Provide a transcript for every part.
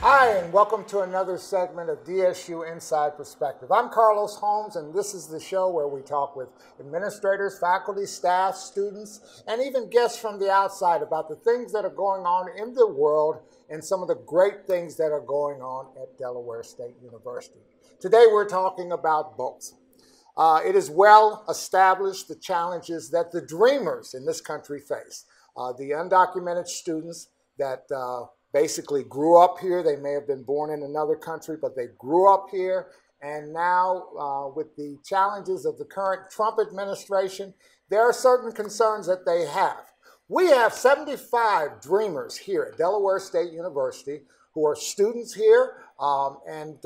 Hi, and welcome to another segment of DSU Inside Perspective. I'm Carlos Holmes, and this is the show where we talk with administrators, faculty, staff, students, and even guests from the outside about the things that are going on in the world and some of the great things that are going on at Delaware State University. Today we're talking about both. It is well established the challenges that the dreamers in this country face. The undocumented students that basically grew up here. They may have been born in another country, but they grew up here. And now with the challenges of the current Trump administration, there are certain concerns that they have. We have 75 dreamers here at Delaware State University who are students here. And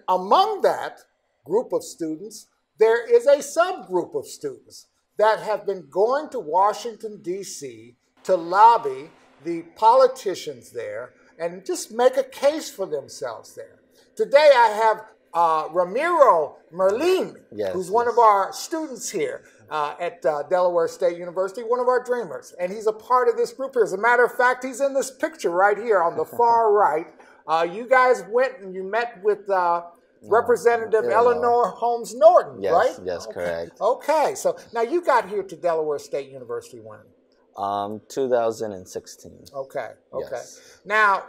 among that group of students, there is a subgroup of students that have been going to Washington, D.C. to lobby the politicians there and just make a case for themselves there. Today I have Ramiro Merlin, who's one of our students here at Delaware State University, one of our dreamers, and he's a part of this group here. As a matter of fact, he's in this picture right here on the far right. You guys went and you met with Representative Eleanor Holmes Norton, right? Yes, okay. Correct. Okay, so now you got here to Delaware State University when? 2016. Okay. Yes. Now,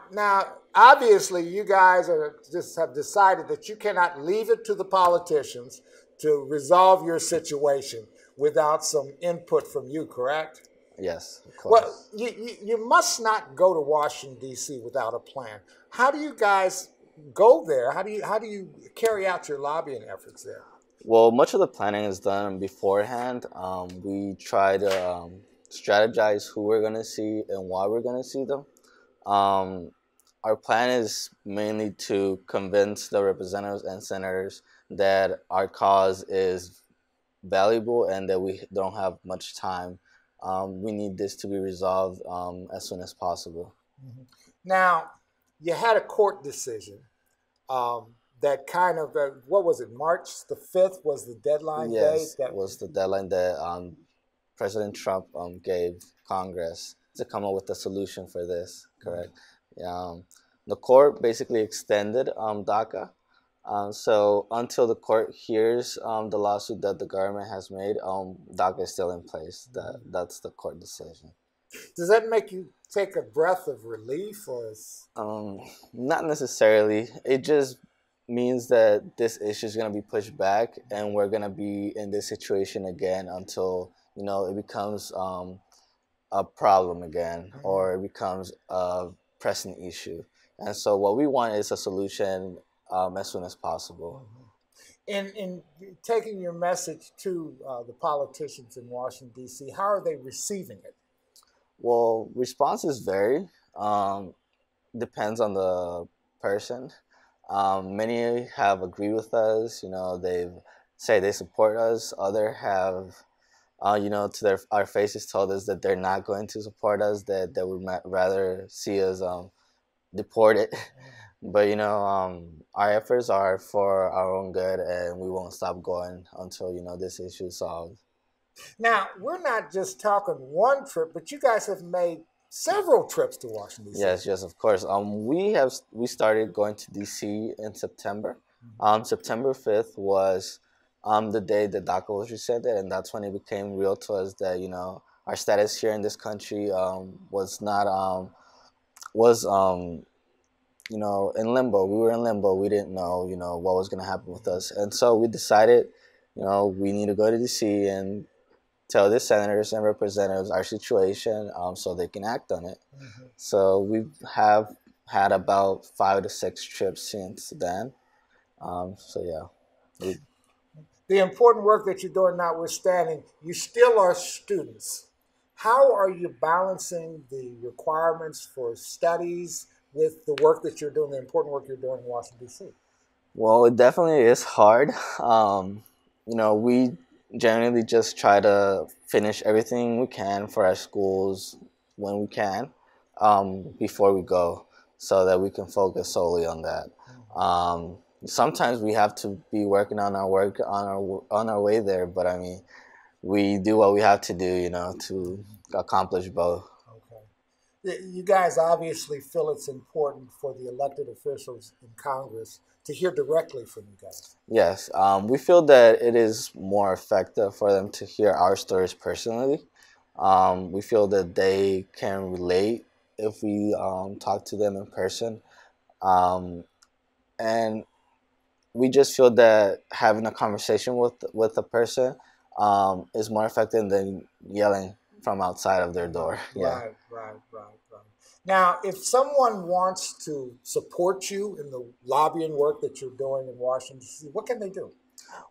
obviously, you guys have decided that you cannot leave it to the politicians to resolve your situation without some input from you, correct? Yes, of course. Well, you must not go to Washington, D.C. without a plan. How do you guys go there? How do you carry out your lobbying efforts there? Well, much of the planning is done beforehand. We try to strategize who we're going to see and why we're going to see them. Our plan is mainly to convince the representatives and senators that our cause is valuable and that we don't have much time. We need this to be resolved as soon as possible. Mm-hmm. Now, you had a court decision that kind of, what was it, March the 5th was the deadline date? Yes, that was the deadline that President Trump gave Congress to come up with a solution for this, correct? The court basically extended DACA. So until the court hears the lawsuit that the government has made, DACA is still in place. That's the court decision. Does that make you take a breath of relief, or is... Not necessarily. It just means that this issue is going to be pushed back, and we're going to be in this situation again until it becomes a problem again, or it becomes a pressing issue. And so what we want is a solution as soon as possible. In taking your message to the politicians in Washington, D.C., how are they receiving it? Well, responses vary. Depends on the person. Many have agreed with us. They've said they support us. Others have to our faces told us that they're not going to support us, that they would rather see us deported. But, our efforts are for our own good, and we won't stop going until, this issue is solved. Now, we're not just talking one trip, but you guys have made several trips to Washington, D.C. Yes, of course. We started going to D.C. in September. September 5th was the day that DACA was rescinded, and that's when it became real to us that our status here in this country was not in limbo. We were in limbo. We didn't know what was going to happen with us, and so we decided we need to go to D.C. and tell the senators and representatives our situation so they can act on it. So we have had about 5 to 6 trips since then. The important work that you're doing notwithstanding, you still are students. How are you balancing the requirements for studies with the work that you're doing, the important work you're doing in Washington, D.C.? Well, it definitely is hard. We generally just try to finish everything we can for our schools when we can before we go, so that we can focus solely on that. Sometimes we have to be working on our work on our way there, but we do what we have to do, to accomplish both. Okay. You guys obviously feel it's important for the elected officials in Congress to hear directly from you guys. Yes, we feel that it is more effective for them to hear our stories personally. We feel that they can relate if we talk to them in person. Um, and we just feel that having a conversation with a person is more effective than yelling from outside of their door. Yeah. Right. Now, if someone wants to support you in the lobbying work that you're doing in Washington, D.C., what can they do?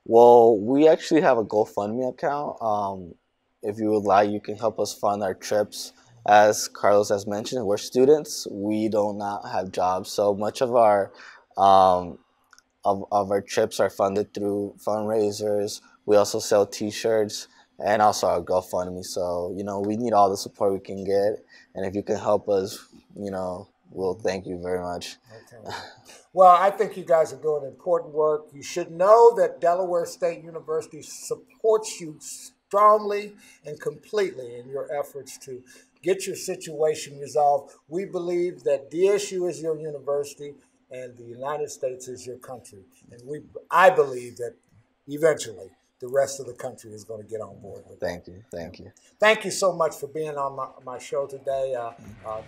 Well, we actually have a GoFundMe account. If you would like, you can help us fund our trips. As Carlos has mentioned, we're students. We do not have jobs, so much of um, our trips are funded through fundraisers. We also sell T-shirts and also our GoFundMe. So, we need all the support we can get. And if you can help us, we'll thank you very much. Okay. Well, I think you guys are doing important work. You should know that Delaware State University supports you strongly and completely in your efforts to get your situation resolved. We believe that DSU is your university and the United States is your country. And I believe that eventually the rest of the country is going to get on board with Thank you. Thank you so much for being on my show today,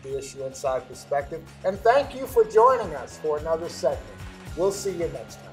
DSU Inside Perspective. And thank you for joining us for another segment. We'll see you next time.